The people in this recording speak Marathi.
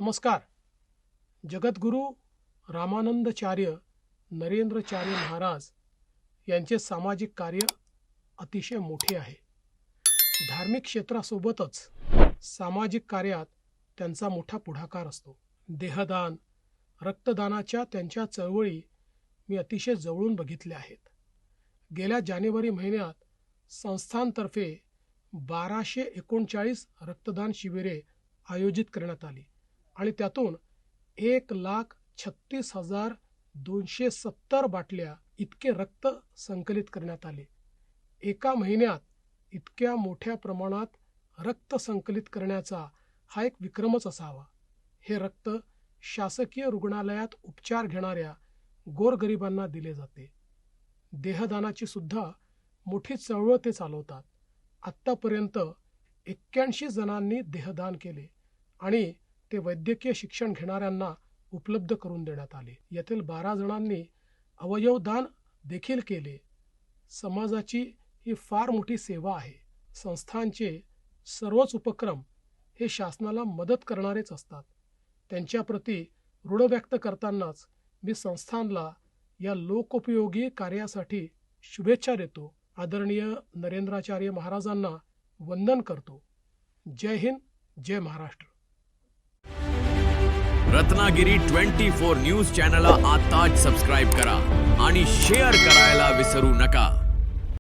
नमस्कार. जगद्गुरू रामानंदाचार्य नरेंद्राचार्य महाराज यांचे सामाजिक कार्य अतिशय मोठे आहे. धार्मिक क्षेत्रासोबतच सामाजिक कार्यात त्यांचा मोठा पुढाकार असतो. देहदान, रक्तदानाच्या त्यांच्या चळवळी मी अतिशय जवळून बघितल्या आहेत. गेल्या जानेवारी महिन्यात संस्थांतर्फे 1239 रक्तदान शिबिरे आयोजित करण्यात आली आणि त्यातून 1,36,270 बाटल्या इतके रक्त संकलित करण्यात आले. एका महिन्यात इतक्या मोठ्या प्रमाणात रक्त संकलित करण्याचा हा एक विक्रमच असावा. हे रक्त शासकीय रुग्णालयात उपचार घेणाऱ्या गोरगरिबांना दिले जाते. देहदानाची सुद्धा मोठी चळवळ ते चालवतात. आत्तापर्यंत 81 जणांनी देहदान केले आणि ते वैद्यकीय शिक्षण घेणाऱ्यांना उपलब्ध करून देण्यात आले. यातील 12 जणांनी अवयवदान देखील केले. समाजाची ही फार मोठी सेवा आहे. संस्थांचे सर्वच उपक्रम हे शासनाला मदत करणारेच असतात. त्यांच्याप्रती ऋण व्यक्त करतानाच मी संस्थांना या लोकोपयोगी कार्यासाठी शुभेच्छा देतो. आदरणीय नरेंद्राचार्य महाराजांना वंदन करतो. जय हिंद, जय महाराष्ट्र. रत्नागिरी 24 न्यूज चॅनलला आताच सबस्क्राईब करा आणि शेअर करायला विसरू नका.